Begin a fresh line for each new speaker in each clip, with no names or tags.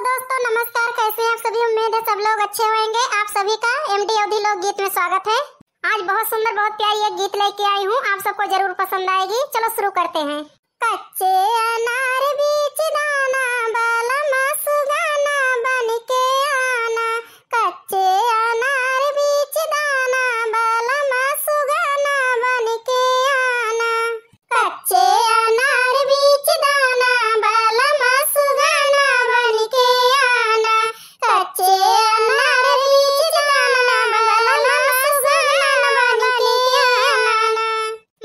दोस्तों नमस्कार, कैसे हैं आप सभी। उम्मीद है सब लोग अच्छे होंगे। आप सभी का एमडी अवधी लोक गीत में स्वागत है। आज बहुत सुंदर बहुत प्यारी एक गीत लेके आई हूँ, आप सबको जरूर पसंद आएगी। चलो शुरू करते हैं। कच्चे अनार बीच दाना बालमा सुगाना बन के आना, कच्चे अनार बीच दाना बालमा सुगाना बन के आना, कच्चे अनार बीच दाना बालमा सुगाना बन के आना, कच्चे अनार बीच दाना बालमा सुगाना बन के आना।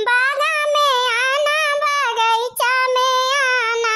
बागा में आना बगीचा में आना,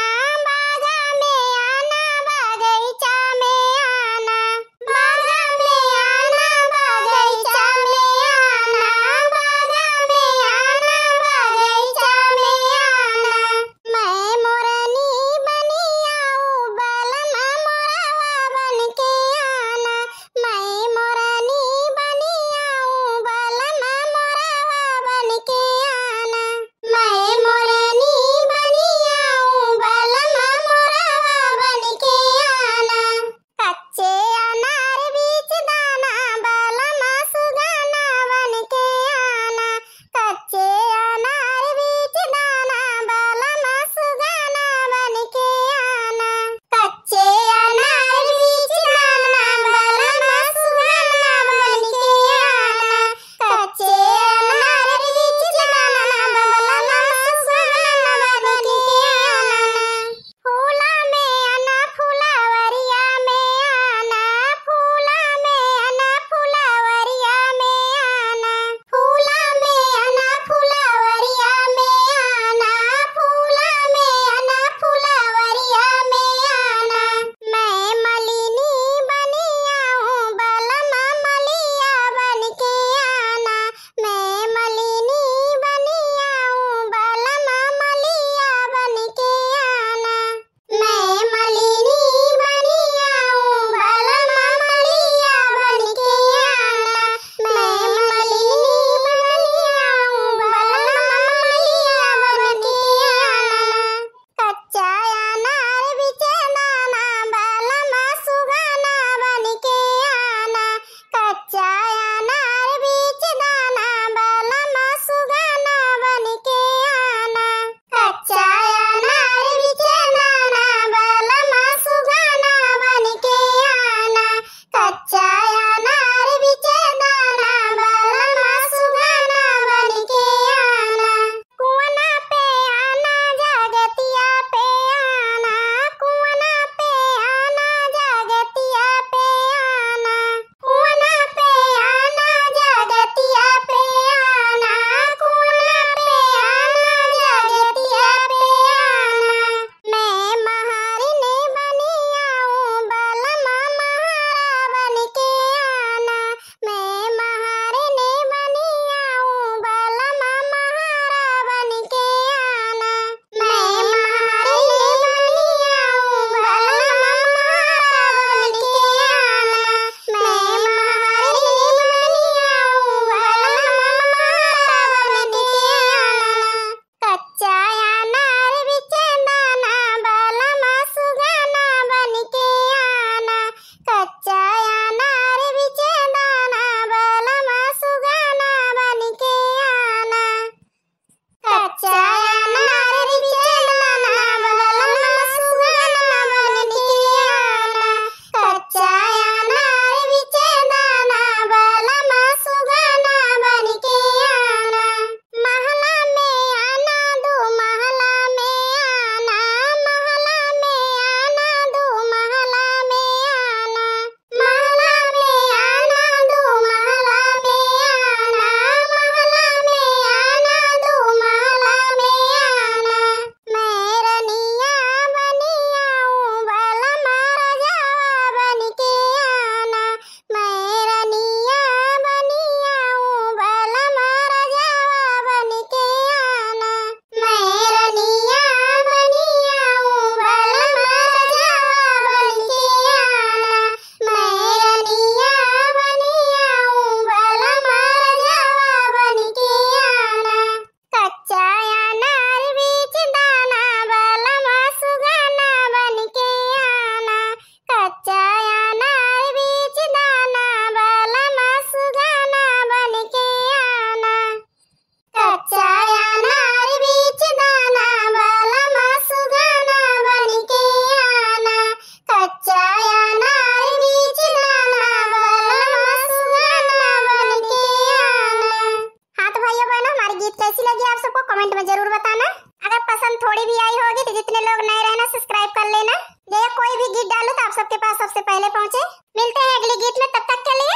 सबके पास सबसे पहले पहुँचे। मिलते हैं अगले गीत में, तब तक के लिए